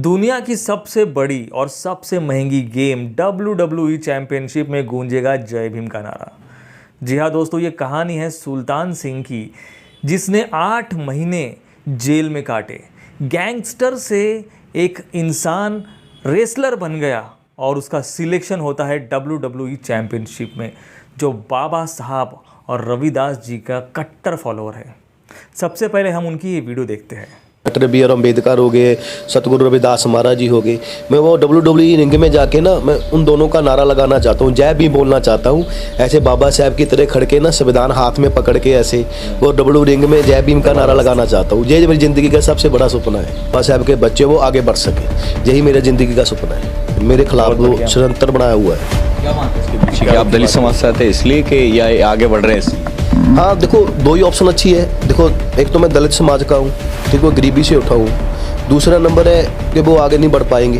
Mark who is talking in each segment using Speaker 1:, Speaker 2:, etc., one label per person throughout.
Speaker 1: दुनिया की सबसे बड़ी और सबसे महंगी गेम WWE चैंपियनशिप में गूंजेगा जय भीम का नारा। जी हाँ दोस्तों, ये कहानी है सुल्तान सिंह की, जिसने 8 महीने जेल में काटे। गैंगस्टर से एक इंसान रेसलर बन गया और उसका सिलेक्शन होता है WWE चैंपियनशिप में, जो बाबा साहब और रविदास जी का कट्टर फॉलोअर है। सबसे पहले हम उनकी ये वीडियो देखते हैं।
Speaker 2: डॉक्टर बी आर अम्बेडकर हो गए, सतगुरु रविदास महाराज जी हो गए। मैं वो WWE रिंग में जाके ना मैं उन दोनों का नारा लगाना चाहता हूँ, जय भीम बोलना चाहता हूँ। ऐसे बाबा साहब की तरह खड़के ना संविधान हाथ में पकड़ के ऐसे वो WWE रिंग में जय भीम का नारा लगाना चाहता हूँ। ये मेरी ज़िंदगी का सबसे बड़ा सपना है। बाबा साहब के बच्चे वो आगे बढ़ सके, यही मेरा ज़िंदगी का सपना है। मेरे खिलाफ वो षड्यंत्र बनाया हुआ है।
Speaker 3: क्या मानते हैं इसके पीछे? आप दलित समाज से आते इसलिए कि या आगे बढ़ रहे हैं?
Speaker 2: हाँ देखो, दो ही ऑप्शन अच्छी है। देखो, एक तो मैं दलित समाज का हूँ, ठीक, वो गरीबी से उठा हूँ। दूसरा नंबर है कि वो आगे नहीं बढ़ पाएंगे।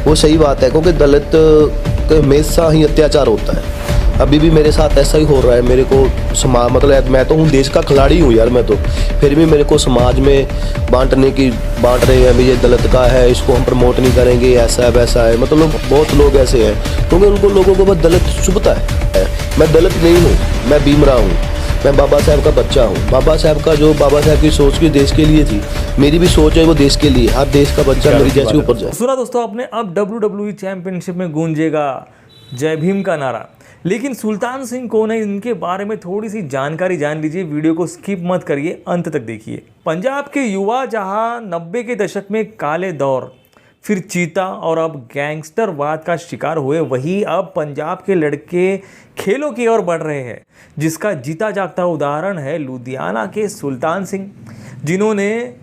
Speaker 2: वो सही बात है, क्योंकि दलित के हमेशा ही अत्याचार होता है। अभी भी मेरे साथ ऐसा ही हो रहा है। मेरे को समाज, मतलब मैं तो हूँ देश का खिलाड़ी हूँ यार, मैं तो फिर भी मेरे को समाज में बांट रहे हैं। अभी ये दलित का है, इसको हम प्रमोट नहीं करेंगे, ऐसा है वैसा है। मतलब बहुत लोग ऐसे हैं, क्योंकि उनको लोगों को बस दलित चुभता है। मैं दलित नहीं हूँ, मैं भीमराव हूँ। मैं बाबा साहब का बच्चा हूँ। बाबा साहब का जो बाबा साहब की सोच भी देश के लिए थी, मेरी भी सोच है वो देश के लिए। हर देश का बच्चा मेरी जैसे ऊपर जाए।
Speaker 1: सुना दोस्तों आपने, अब WWE चैंपियनशिप में गूंजेगा जय भीम का नारा। लेकिन सुल्तान सिंह कौन है, इनके बारे में थोड़ी सी जानकारी जान लीजिए। वीडियो को स्किप मत करिए, अंत तक देखिए। पंजाब के युवा जहां 90 के दशक में काले दौर, फिर चीता और अब गैंगस्टरवाद का शिकार हुए, वही अब पंजाब के लड़के खेलों की ओर बढ़ रहे हैं, जिसका जीता जागता उदाहरण है लुधियाना के सुल्तान सिंह, जिन्होंने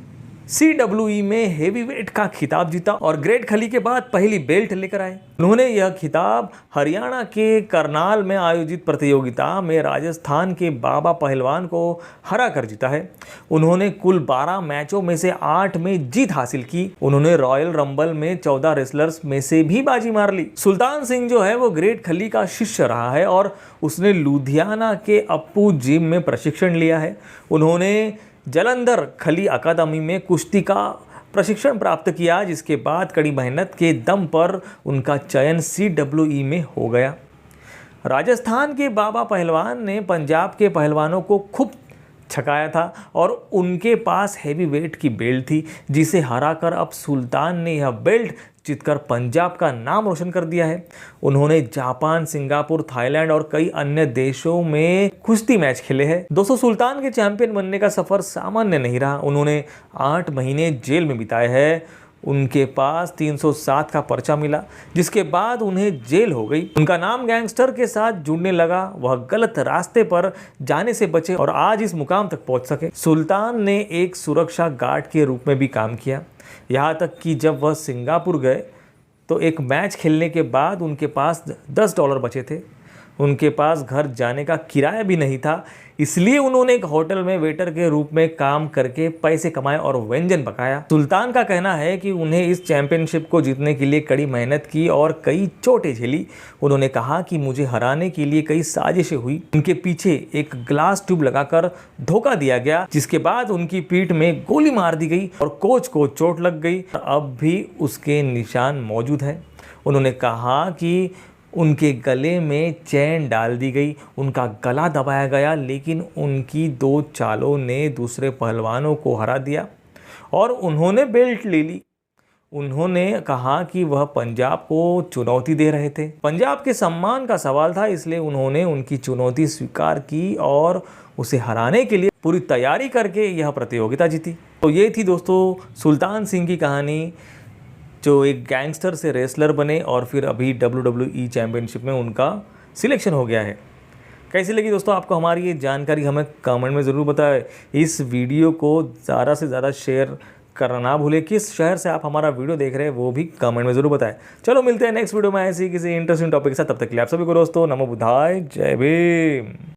Speaker 1: CWE में हेवीवेट का खिताब जीता और ग्रेट खली के बाद पहली बेल्ट लेकर आए। उन्होंने यह खिताब हरियाणा के करनाल में आयोजित प्रतियोगिता में राजस्थान के बाबा पहलवान को हरा कर जीता है। उन्होंने कुल 12 मैचों में से 8 में जीत हासिल की। उन्होंने रॉयल रंबल में 14 रेसलर्स में से भी बाजी मार ली। सुल्तान सिंह जो है वो ग्रेट खली का शिष्य रहा है और उसने लुधियाना के अप्पू जिम में प्रशिक्षण लिया है। उन्होंने जलंधर खली अकादमी में कुश्ती का प्रशिक्षण प्राप्त किया, जिसके बाद कड़ी मेहनत के दम पर उनका चयन CWE में हो गया। राजस्थान के बाबा पहलवान ने पंजाब के पहलवानों को खूब छकाया था और उनके पास हैवी वेट की बेल्ट थी, जिसे हराकर अब सुल्तान ने यह बेल्ट जीतकर पंजाब का नाम रोशन कर दिया है। उन्होंने जापान, सिंगापुर, थाईलैंड और कई अन्य देशों में कुश्ती मैच खेले हैं। दोस्तों, सुल्तान के चैंपियन बनने का सफर सामान्य नहीं रहा। उन्होंने 8 महीने जेल में बिताए हैं। उनके पास 307 का पर्चा मिला, जिसके बाद उन्हें जेल हो गई। उनका नाम गैंगस्टर के साथ जुड़ने लगा। वह गलत रास्ते पर जाने से बचे और आज इस मुकाम तक पहुंच सके। सुल्तान ने एक सुरक्षा गार्ड के रूप में भी काम किया, यहाँ तक कि जब वह सिंगापुर गए तो एक मैच खेलने के बाद उनके पास $10 बचे थे। उनके पास घर जाने का किराया भी नहीं था, इसलिए उन्होंने एक होटल में वेटर के रूप में काम करके पैसे कमाए और व्यंजन पकाया। सुल्तान का कहना है कि उन्हें इस चैंपियनशिप को जीतने के लिए कड़ी मेहनत की और कई चोटें झेली। उन्होंने कहा कि मुझे हराने के लिए कई साजिशें हुई। उनके पीछे एक ग्लास ट्यूब लगाकर धोखा दिया गया, जिसके बाद उनकी पीठ में गोली मार दी गई और कोच को चोट लग गई। अब भी उसके निशान मौजूद हैं। उन्होंने कहा कि उनके गले में चैन डाल दी गई, उनका गला दबाया गया, लेकिन उनकी 2 चालों ने दूसरे पहलवानों को हरा दिया और उन्होंने बेल्ट ले ली। उन्होंने कहा कि वह पंजाब को चुनौती दे रहे थे। पंजाब के सम्मान का सवाल था, इसलिए उन्होंने उनकी चुनौती स्वीकार की और उसे हराने के लिए पूरी तैयारी करके यह प्रतियोगिता जीती। तो ये थी दोस्तों सुल्तान सिंह की कहानी, जो एक गैंगस्टर से रेसलर बने और फिर अभी WWE चैंपियनशिप में उनका सिलेक्शन हो गया है। कैसी लगी दोस्तों आपको हमारी ये जानकारी, हमें कमेंट में ज़रूर बताएं। इस वीडियो को ज़्यादा से ज़्यादा शेयर करना ना भूलें। किस शहर से आप हमारा वीडियो देख रहे हैं वो भी कमेंट में ज़रूर बताएं। चलो मिलते हैं नेक्स्ट वीडियो में ऐसी किसी इंटरेस्टिंग टॉपिक के साथ। तब तक के लिए आप सभी को दोस्तों नमो बुद्धाय, जय भीम।